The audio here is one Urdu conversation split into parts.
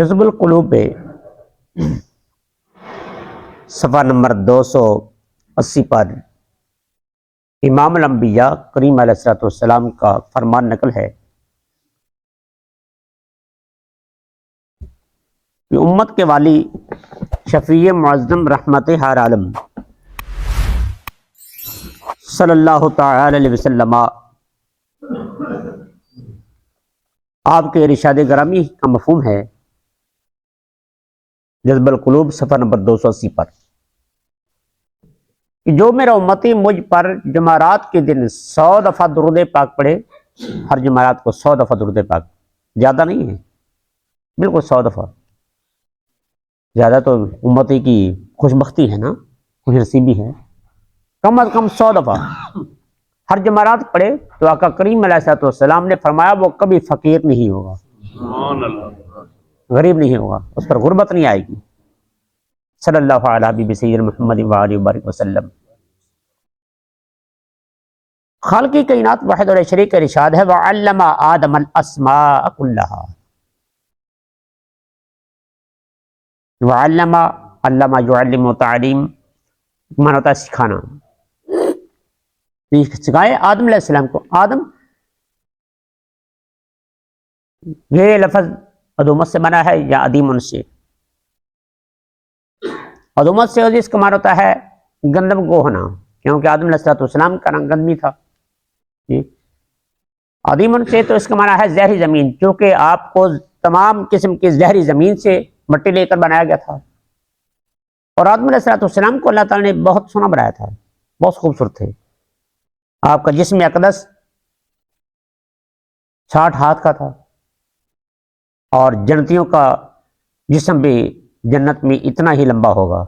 حزب القلوب پہ صفحہ نمبر 280 پر امام الانبیاء کریم علیہ الصلوۃ والسلام کا فرمان نقل ہے کہ امت کے والی شفیع معظم رحمت ہر عالم صلی اللہ تعالی علیہ وسلم آپ کے ارشاد گرامی کا مفہوم ہے جذب القلوب صفحہ نمبر 280 پر کہ جو میرا امتی مجھ پر جمعرات کے دن 100 دفعہ درود پاک پڑھے، ہر جمعرات کو 100 دفعہ درود پاک، زیادہ نہیں ہے، بالکل 100 دفعہ، زیادہ تو امتی کی خوش بختی ہے نا، خوش نصیبی ہے، کم از کم 100 دفعہ ہر جمعرات پڑھے تو آقا کریم علیہ الصلوۃ والسلام نے فرمایا وہ کبھی فقیر نہیں ہوگا، غریب نہیں ہوگا، اس پر غربت نہیں آئے گی، صلی اللہ علیہ حبیب سید محمد وآلہ وبارک وسلم۔ خالق کائنات واحد اور شریک کا ارشاد ہے وعلم آدم الاسماء کلھا، وعلم، علم یعلم تعلیم مانا ہوتا ہے سکھانا، سکھائے آدم علیہ السلام کو۔ آدم یہ لفظ ادومت سے بنا ہے یا ادیمن سے؟ ادومت سے اس کا مانا ہوتا ہے گندم کو ہونا، کیونکہ آدم علیہ السلام کا نام گندمی تھا۔ ادیمن سے تو اس کا مانا ہے زہری زمین، چونکہ آپ کو تمام قسم کی زہری زمین سے مٹی لے کر بنایا گیا تھا، اور آدم علیہ السلام کو اللہ تعالیٰ نے بہت سونا بنایا تھا، بہت خوبصورت تھے۔ آپ کا جسم اقدس 60 ہاتھ کا تھا، اور جنتیوں کا جسم بھی جنت میں اتنا ہی لمبا ہوگا،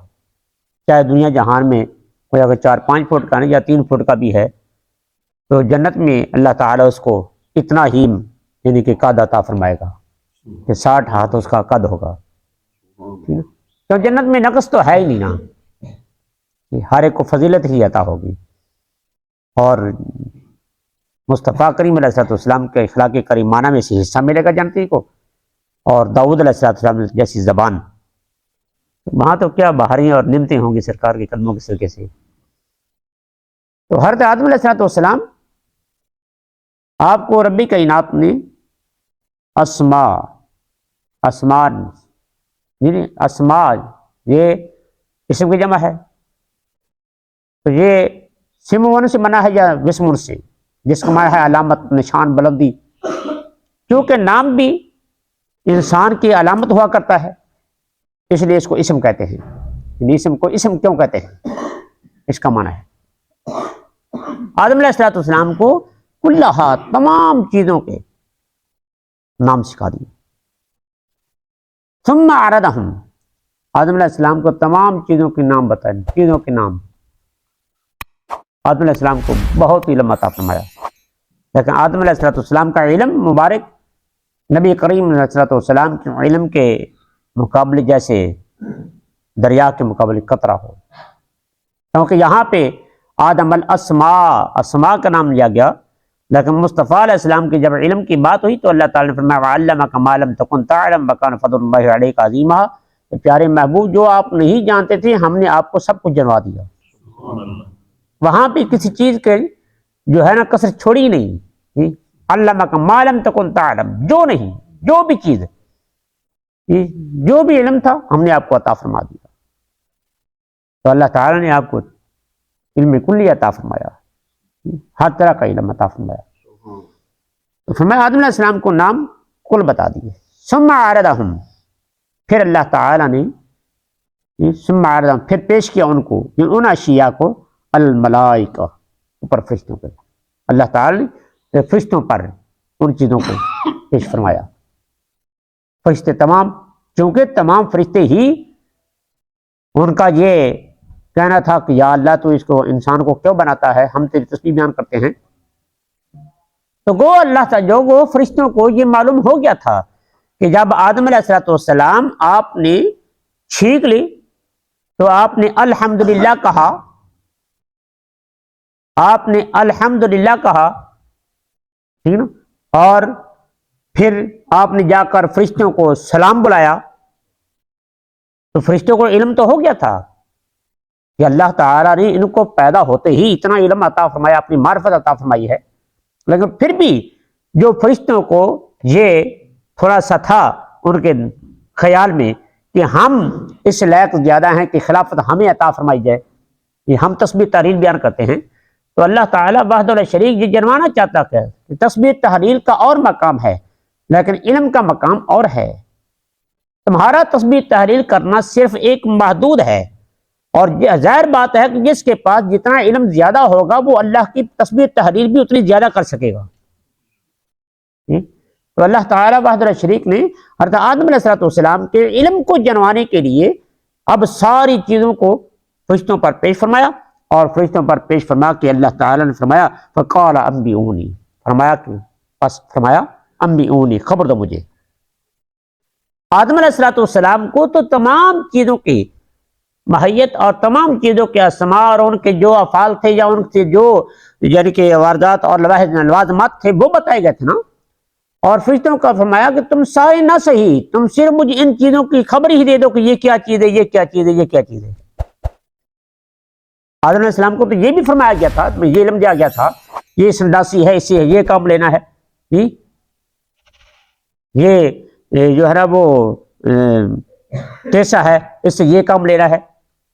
چاہے دنیا جہان میں کوئی اگر 4-5 فٹ کا نہیں یا 3 فٹ کا بھی ہے تو جنت میں اللہ تعالیٰ اس کو اتنا ہی یعنی کہ قد عطا فرمائے گا کہ 60 ہاتھ اس کا قد ہوگا، تو جنت میں نقص تو ہے ہی نہیں نا، ہر ایک کو فضیلت ہی عطا ہوگی۔ اور مصطفیٰ کریم علیہ السلام کے اخلاق کریمانہ میں سے حصہ ملے گا جنتی کو، اور داؤد علیہ السلام جیسی زبان، وہاں تو کیا بہاریاں اور نعمتیں ہوں گی سرکار کے قدموں کے صدقے سے۔ تو حضرت آدم علیہ السلام آپ کو ربی کائنات نے اسماء یہ اسم کی جمع ہے، تو یہ سمون سے بنا ہے یا وسمون سے، جس کا معنی ہے علامت، نشان، بلندی، کیونکہ نام بھی انسان کی علامت ہوا کرتا ہے، اس لیے اس کو اسم کہتے ہیں۔ اسم کو اسم کیوں کہتے ہیں؟ اس کا معنی ہے آدم علیہ السلام کو کلھا تمام چیزوں کے نام سکھا دیے، ثم عرضہم، آدم علیہ السلام کو تمام چیزوں کے نام بتائے، چیزوں کے نام۔ آدم علیہ السلام کو بہت علم عطا فرمایا، لیکن آدم علیہ السلام کا علم مبارک نبی کریم علیہ السلام کے علم کے مقابلے جیسے دریا کے مقابلے قطرہ ہو، کیونکہ یہاں پہ آدم اسماء کا نام لیا گیا، لیکن مصطفیٰ علیہ السلام کی جب علم کی بات ہوئی تو اللہ تعالیٰ نے فرمایا وَعَلَّمَكَ مَا لَمْ تَكُنْ تَعْلَمُ وَكَانَ فَضْلُ اللَّهِ عَلَيْكَ عَظِيمًا، کہ پیارے محبوب جو آپ نہیں جانتے تھے ہم نے آپ کو سب کچھ جنوا دیا۔ وہاں پہ کسی چیز کے جو ہے نا کسر چھوڑی نہیں، علمک ما لم تکن تعلم، جو نہیں، جو بھی چیز، جو بھی علم تھا ہم نے آپ کو عطا فرما دیا۔ تو اللہ تعالیٰ نے آپ کو علم کلی عطا فرمایا، ہر طرح کا علم عطا فرمایا۔ تو فرمایا آدم علیہ السلام کو نام کل بتا دیے، ثم عرضہم، پھر اللہ تعالیٰ نے ثم عرضہم، پھر پیش کیا ان کو، ان اشیاء کو، الملائکہ، اوپر فرشتوں پر، اللہ تعالیٰ نے فرشتوں پر ان چیزوں کو پیش فرمایا۔ فرشتے تمام، چونکہ تمام فرشتے ہی ان کا یہ کہنا تھا کہ یا اللہ تو اس کو انسان کو کیوں بناتا ہے، ہم تیری تسبیح بیان کرتے ہیں، تو گو اللہ تعالیٰ جو وہ فرشتوں کو یہ معلوم ہو گیا تھا کہ جب آدم علیہ السلام آپ نے چھینک لی تو آپ نے الحمدللہ کہا، آپ نے الحمدللہ کہا، ٹھیک نا، اور پھر آپ نے جا کر فرشتوں کو سلام بلایا، تو فرشتوں کو علم تو ہو گیا تھا کہ اللہ تعالیٰ نے ان کو پیدا ہوتے ہی اتنا علم عطا فرمایا، اپنی معرفت عطا فرمائی ہے، لیکن پھر بھی جو فرشتوں کو یہ تھوڑا سا تھا ان کے خیال میں کہ ہم اس لائق زیادہ ہیں کہ خلافت ہمیں عطا فرمائی جائے، کہ ہم تسبیح تحلیل بیان کرتے ہیں، تو اللہ تعالیٰ وحدہ لا شریک یہ جنوانا چاہتا ہے کہ تسبیح تحلیل کا اور مقام ہے لیکن علم کا مقام اور ہے۔ تمہارا تسبیح تحلیل کرنا صرف ایک محدود ہے، اور ظاہر بات ہے کہ جس کے پاس جتنا علم زیادہ ہوگا وہ اللہ کی تسبیح تحلیل بھی اتنی زیادہ کر سکے گا۔ تو اللہ تعالیٰ وحدہ لا شریک نے حضرت آدم علیہ السلام کے علم کو جنوانے کے لیے اب ساری چیزوں کو فرشتوں پر پیش فرمایا، اور فرشتوں پر پیش فرما کے اللہ تعالیٰ نے فرمایا فقال انبئونی، فرمایا کہ پس فرمایا انبئونی، خبر دو مجھے۔ آدم علیہ السلام کو تو تمام چیزوں کی ماہیت اور تمام چیزوں کے اسماء اور ان کے جو افعال تھے یا ان سے جو یعنی کہ واردات اور لوازمات تھے وہ بتائے گئے تھے نا، اور فرشتوں کا فرمایا کہ تم سارے نہ صحیح، تم صرف مجھے ان چیزوں کی خبر ہی دے دو کہ یہ کیا چیز ہے، یہ کیا چیز ہے، یہ کیا چیز ہے۔ آدم علیہ السلام کو تو یہ بھی فرمایا گیا تھا، یہ علم دیا گیا تھا، یہ سنداسی ہے، اس سے یہ کام لینا ہے، یہ جو ہے نا وہ کیسا ہے، اس سے یہ کام لینا ہے،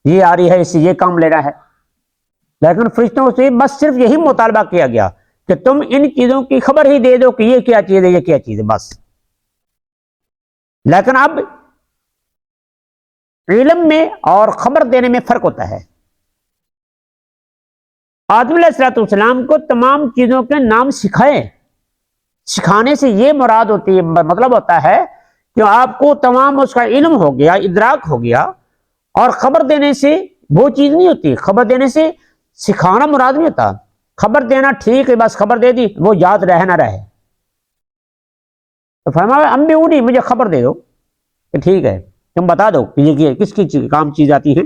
یہ آ رہی ہے، اس سے یہ کام لینا ہے، لیکن فرشتوں سے بس صرف یہی مطالبہ کیا گیا کہ تم ان چیزوں کی خبر ہی دے دو کہ یہ کیا چیز ہے، یہ کیا چیز ہے، بس۔ لیکن اب علم میں اور خبر دینے میں فرق ہوتا ہے۔ آدم علیہ السلام کو تمام چیزوں کے نام سکھائے، سکھانے سے یہ مراد ہوتی ہے، مطلب ہوتا ہے کہ آپ کو تمام اس کا علم ہو گیا، ادراک ہو گیا، اور خبر دینے سے وہ چیز نہیں ہوتی، خبر دینے سے سکھانا مراد نہیں ہوتا، خبر دینا ٹھیک ہے، بس خبر دے دی، وہ یاد رہے نہ رہے، تو فرمایا انبئونی، مجھے خبر دے دو کہ ٹھیک ہے تم بتا دو کہ یہ کس کی کام چیز آتی ہے،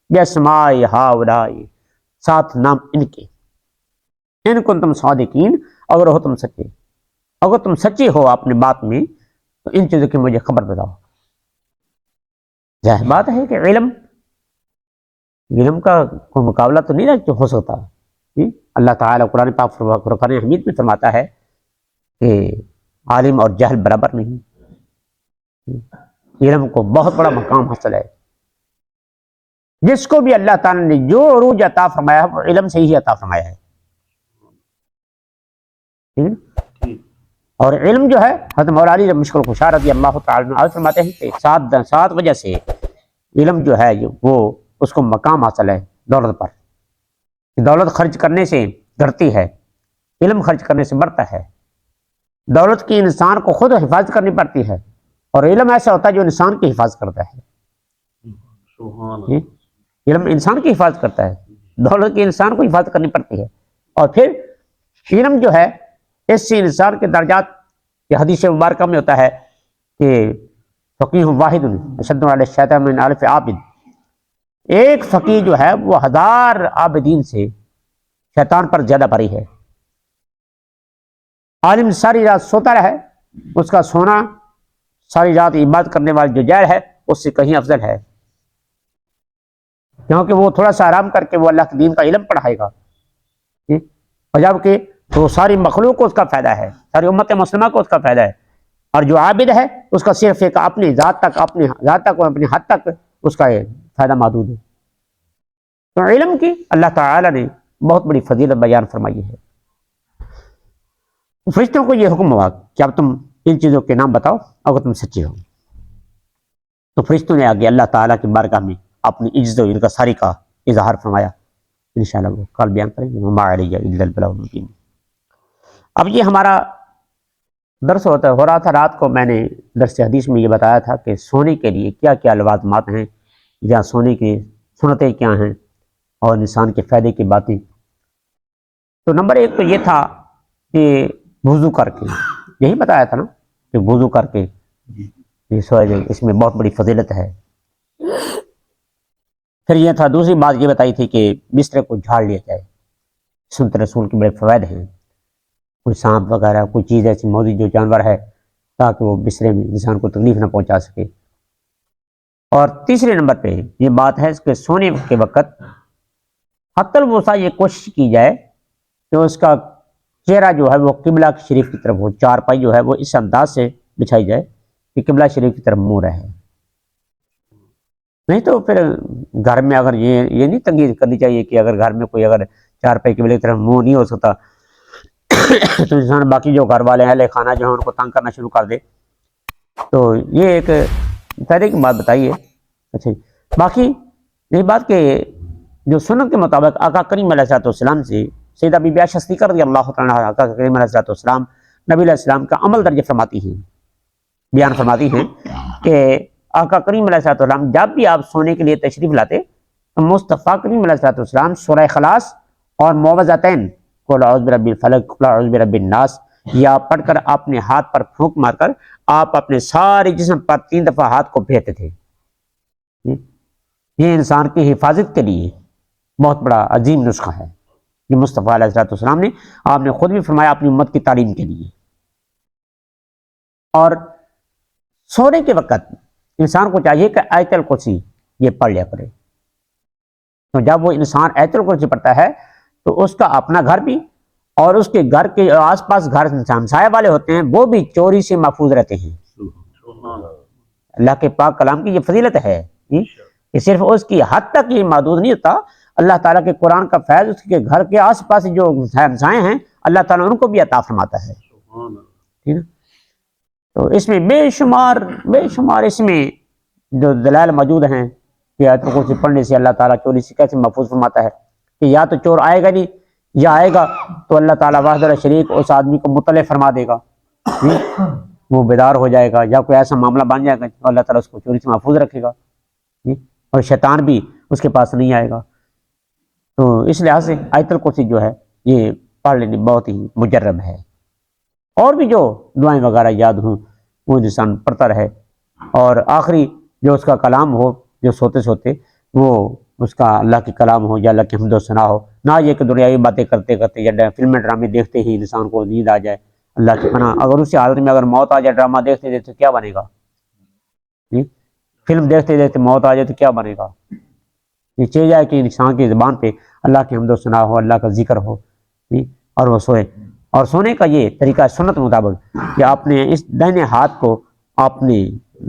بِأَسْمَاءِ هَٰؤُلَاءِ، ساتھ نام ان کے، ان کو تم صادقین، اگر ہو تم سچے، اگر تم سچے ہو اپنی بات میں تو ان چیزوں کی مجھے خبر بتاؤ۔ ظاہر بات ہے کہ علم کا کوئی مقابلہ تو نہیں ہو سکتا۔ اللہ تعالیٰ قرآن پاک قرآن حمید میں فرماتا ہے کہ عالم اور جہل برابر نہیں، علم کو بہت بڑا مقام حاصل ہے، جس کو بھی اللہ تعالیٰ نے جو عروج عطا فرمایا ہے وہ علم سے ہی عطا فرمایا ہے، اور علم جو ہے حضرت مولا علی مشکل کشا رضی اللہ تعالیٰ عنہ فرماتے ہیں کہ سات وجہ سے علم جو ہے وہ اس کو مقام حاصل ہے دولت پر، دولت خرچ کرنے سے گھٹتی ہے، علم خرچ کرنے سے بڑھتا ہے، دولت کی انسان کو خود حفاظت کرنی پڑتی ہے، اور علم ایسا ہوتا ہے جو انسان کی حفاظت کرتا ہے، علم انسان کی حفاظت کرتا ہے، دولت کی انسان کو حفاظت کرنی پڑتی ہے، اور پھر علم جو ہے اس سے انسان کے درجات، یہ حدیث مبارکہ میں ہوتا ہے کہ فقیہ واحد اشد علی الشیطان من الف عابد، ایک فقیہ جو ہے وہ 1000 عابدین سے شیطان پر زیادہ بری ہے۔ عالم ساری رات سوتا رہے، اس کا سونا ساری رات عبادت کرنے والے جو جائر ہے اس سے کہیں افضل ہے، کیونکہ وہ تھوڑا سا آرام کر کے وہ اللہ کے دین کا علم پڑھائے گا، اور جبکہ تو ساری مخلوق کو اس کا فائدہ ہے، ساری امت مسلمہ کو اس کا فائدہ ہے، اور جو عابد ہے اس کا صرف ایک اپنی ذات تک اپنی حد تک اس کا فائدہ محدود ہے۔ تو علم کی اللہ تعالی نے بہت بڑی فضیلت بیان فرمائی ہے۔ فرشتوں کو یہ حکم ہوا کہ اب تم ان چیزوں کے نام بتاؤ اگر تم سچے ہو، تو فرشتوں نے آگے اللہ تعالیٰ کی بارگاہ میں اپنی عجز و انکساری کا اظہار فرمایا، انشاءاللہ وہ کل بیان کریں گے۔ وما علیہ الا البلاغ المبین۔ اب یہ ہمارا درس ہو رہا تھا رات کو، میں نے درس حدیث میں یہ بتایا تھا کہ سونے کے لیے کیا کیا لوازمات ہیں، یا سونے کی سنتیں کیا ہیں، اور انسان کے فائدے کی باتیں۔ تو نمبر 1 تو یہ تھا کہ وضو کر کے، یہی بتایا تھا نا کہ وضو کر کے یہ سوئے، اس میں بہت بڑی فضیلت ہے۔ پھر یہ تھا دوسری بات یہ بتائی تھی کہ بستر کو جھاڑ لیا جائے، سنت رسول کے بڑے فوائد ہیں، کوئی سانپ وغیرہ کوئی چیز ایسی موجود جو جانور ہے تاکہ وہ بسترے میں انسان کو تکلیف نہ پہنچا سکے۔ اور تیسرے نمبر پہ یہ بات ہے کہ سونے کے وقت حتی الوسع یہ کوشش کی جائے کہ اس کا چہرہ جو ہے وہ قبلہ شریف کی طرف ہو، چارپائی جو ہے وہ اس انداز سے بچھائی جائے کہ قبلہ شریف کی طرف منہ رہے۔ نہیں تو پھر گھر میں اگر یہ نہیں تنگی کرنی چاہیے کہ اگر گھر میں کوئی اگر چارپائی قبلے کی طرف منہ نہیں ہو سکتا تو انسان باقی جو گھر والے اہل خانہ جو ہیں ان کو تنگ کرنا شروع کر دے۔ تو یہ ایک فائدے کی بات بتائیے۔ اچھا باقی یہ بات کہ جو سنت کے مطابق آقا کریم علیہ السلام سے سیدہ بی بی عائشہ صدیقہ رضی اللہ تعالیٰ عنہا آقا کریم علیہ السلام نبی علیہ السلام کا عمل درج فرماتی ہیں، بیان فرماتی ہیں کہ آقا کریم علیہ السلام جب بھی آپ سونے کے لیے تشریف لاتے تو مصطفیٰ کریم علیہ السلام سورہ اخلاص اور معوذتین قل اعوذ برب الفلق قل اعوذ برب الناس یا پڑھ کر اپنے ہاتھ پر پھونک مار کر آپ اپنے سارے جسم پر 3 دفعہ ہاتھ کو پھیرتے تھے۔ یہ انسان کی حفاظت کے لیے بہت بڑا عظیم نسخہ ہے، یہ مصطفیٰ علیہ السلام نے آپ نے خود بھی فرمایا اپنی امت کی تعلیم کے لیے۔ اور سونے کے وقت انسان کو چاہیے کہ آیت الکرسی یہ پڑھ لیا کرے۔ تو جب وہ انسان آیت الکرسی پڑھتا ہے تو اس کا اپنا گھر بھی اور اس کے گھر کے آس پاس گھر ہمسائے والے ہوتے ہیں وہ بھی چوری سے محفوظ رہتے ہیں۔ اللہ کے پاک کلام کی یہ فضیلت ہے کہ صرف اس کی حد تک یہ محدود نہیں ہوتا، اللہ تعالیٰ کے قرآن کا فیض اس کے گھر کے آس پاس جو ہمسائے ہیں اللہ تعالیٰ ان کو بھی عطا فرماتا ہے۔ ٹھیک ہے، تو اس میں بے شمار اس میں جو دلائل موجود ہیں کہ آیت الکرسی پڑھنے سے اللہ تعالیٰ چوری سے کیسے محفوظ فرماتا ہے کہ یا تو چور آئے گا نہیں، یا آئے گا تو اللہ تعالیٰ وحدہ لا شریک اس آدمی کو مطلع فرما دے گا، وہ بیدار ہو جائے گا، یا کوئی ایسا معاملہ بن جائے گا تو اللہ تعالیٰ اس کو چوری سے محفوظ رکھے گا، اور شیطان بھی اس کے پاس نہیں آئے گا۔ تو اس لحاظ سے آیت الکرسی جو ہے یہ پڑھ لینی بہت ہی مجرب ہے۔ اور بھی جو دعائیں وغیرہ یاد ہوں وہ انسان پڑھتا رہے، اور آخری جو اس کا کلام ہو جو سوتے سوتے وہ اس کا اللہ کے کلام ہو یا اللہ کی حمد و ثنا ہو، نہ یہ کہ دنیاوی باتیں کرتے کرتے یا فلمیں ڈرامے دیکھتے ہی انسان کو نیند آ جائے۔ اللہ کی پناہ، اگر اسی حالت میں اگر موت آ جائے ڈرامہ دیکھتے دیکھتے کیا بنے گا؟ فلم دیکھتے دیکھتے موت آ جائے تو کیا بنے گا؟ یہ چاہیے جائے کہ انسان کی زبان پہ اللہ کی حمد و ثنا ہو، اللہ کا ذکر ہو، اور وہ سوئے۔ اور سونے کا یہ طریقہ سنت مطابق کہ آپ نے اس دائیں ہاتھ کو اپنے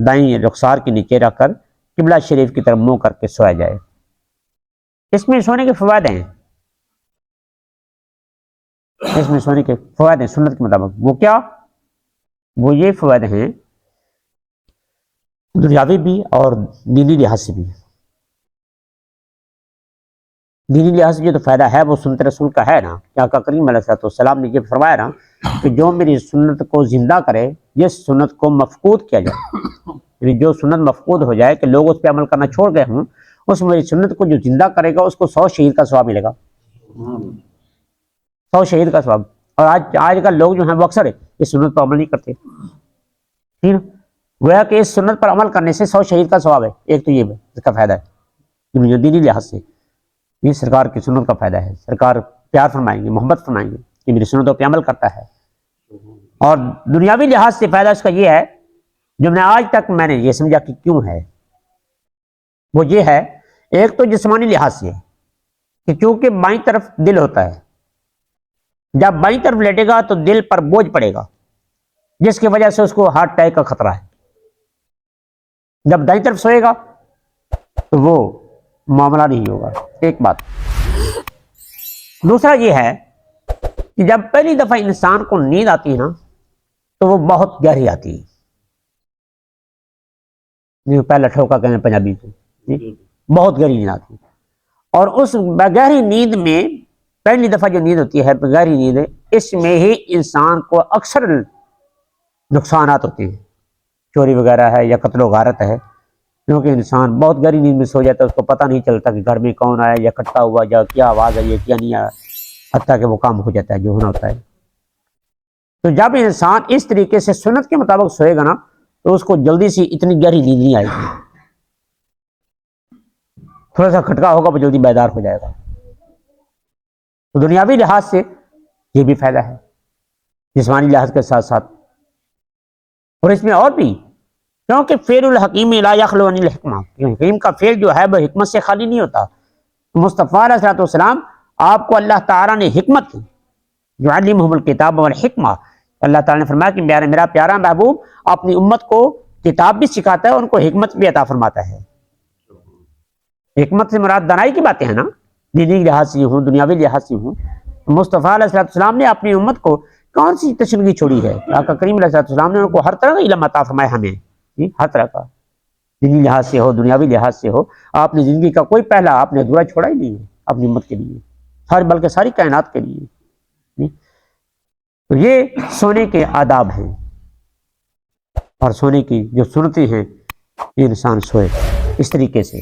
دائیں رخسار کے نیچے رکھ کر قبلہ شریف کی طرف منہ کر کے سویا جائے۔ اس میں سونے کے فوائد ہیں، اس میں سونے کے فوائد ہیں سنت کے مطابق۔ وہ کیا؟ وہ یہ فوائد ہیں دنیاوی بھی اور دینی لحاظ سے بھی۔ دینی لحاظ سے جو تو فائدہ ہے وہ سنت رسول کا ہے نا، کہ آقا کریم علیہ السلام نے یہ فرمایا نا کہ جو میری سنت کو زندہ کرے جس سنت کو مفقود کیا جائے، یعنی جو سنت مفقود ہو جائے کہ لوگ اس پہ عمل کرنا چھوڑ گئے ہوں، اس میری سنت کو جو زندہ کرے گا اس کو 100 شہید کا ثواب ملے گا، 100 شہید کا ثواب۔ اور آج کل لوگ جو ہیں وہ اکثر اس سنت پر عمل نہیں کرتے، ٹھیک ہے، گویا کہ اس سنت پر عمل کرنے سے 100 شہید کا ثواب ہے۔ ایک تو یہ اس کا فائدہ ہے جو دینی لحاظ سے، یہ سرکار کی سنت کا فائدہ ہے، سرکار پیار فرمائیں گے، محبت فرمائیں گے کہ میری سنتوں پہ عمل کرتا ہے۔ اور دنیاوی لحاظ سے فائدہ اس کا یہ ہے جو میں آج تک میں نے یہ سمجھا کہ کیوں ہے، وہ یہ ہے ایک تو جسمانی لحاظ سے کہ چونکہ بائیں طرف دل ہوتا ہے، جب بائیں طرف لیٹے گا تو دل پر بوجھ پڑے گا جس کی وجہ سے اس کو ہارٹ اٹیک کا خطرہ ہے۔ جب دائیں طرف سوئے گا تو وہ معاملہ نہیں ہوگا، ایک بات۔ دوسرا یہ ہے کہ جب پہلی دفعہ انسان کو نیند آتی ہے نا تو وہ بہت گہری آتی ہے، پہلا ٹھوکا کہنے پنجابی کو، بہت گہری نیند آتی ہے۔ اور اس گہری نیند میں پہلی دفعہ جو نیند ہوتی ہے گہری نیند، اس میں ہی انسان کو اکثر نقصانات ہوتے ہیں، چوری وغیرہ ہے یا قتل و غارت ہے، کیونکہ انسان بہت گہری نیند میں سو جاتا ہے، اس کو پتہ نہیں چلتا کہ گھر میں کون آیا یا کھٹا ہوا یا کیا آواز آئی ہے کیا نہیں آیا، حتیٰ کہ وہ کام ہو جاتا ہے جو ہونا ہوتا ہے۔ تو جب انسان اس طریقے سے سنت کے مطابق سوئے گا نا تو اس کو جلدی سے اتنی گہری نیند نہیں آئے گی، تھوڑا سا کھٹکا ہوگا وہ جلدی بیدار ہو جائے گا۔ تو دنیاوی لحاظ سے یہ بھی فائدہ ہے جسمانی لحاظ کے ساتھ ساتھ۔ اور اس میں اور بھی، کیونکہ فعل الحکیم لا یخلو عن الحکمہ، حکیم کا فعل جو ہے وہ حکمت سے خالی نہیں ہوتا. مصطفیٰ علیہ الصلوۃ والسلام آپ کو اللہ تعالیٰ نے حکمت کی، یعلمہم الکتاب والحکمہ. اللہ تعالیٰ نے فرمایا کہ میرا پیارا محبوب اپنی امت کو کتاب بھی سکھاتا ہے اور ان کو حکمت بھی عطا فرماتا ہے. حکمت سے مراد دانائی کی باتیں ہیں نا، دینی لحاظ سے ہوں، دنیاوی لحاظ سے ہوں. مصطفیٰ علیہ الصلوۃ والسلام نے اپنی امت کو کون سی تشنگی چھوڑی ہے؟ آقا کریم علیہ الصلوۃ والسلام نے ان کو ہر طرح کا علم عطا فرمایا ہمیں، ہر طرح کا، دینی لحاظ سے ہو، دنیاوی لحاظ سے ہو. آپ نے زندگی کا کوئی پہلا آپ نے ادھورا چھوڑا ہی نہیں ہے اپنی امت کے لیے، بلکہ ساری کائنات کے لیے. تو یہ سونے کے آداب ہیں اور سونے کی جو سنتیں ہیں، یہ انسان سوئے اس طریقے سے.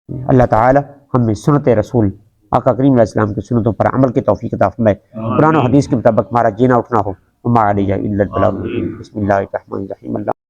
اللہ تعالی ہمیں سنت رسول آقا کریم علیہ السلام کی سنتوں پر عمل کی توفیق عطا فرمائے. قرآن و حدیث کے مطابق ہمارا جینا اٹھنا ہو. وما علیہ الا البلاغ المبین. بسم اللہ الرحمن الرحیم. اللہ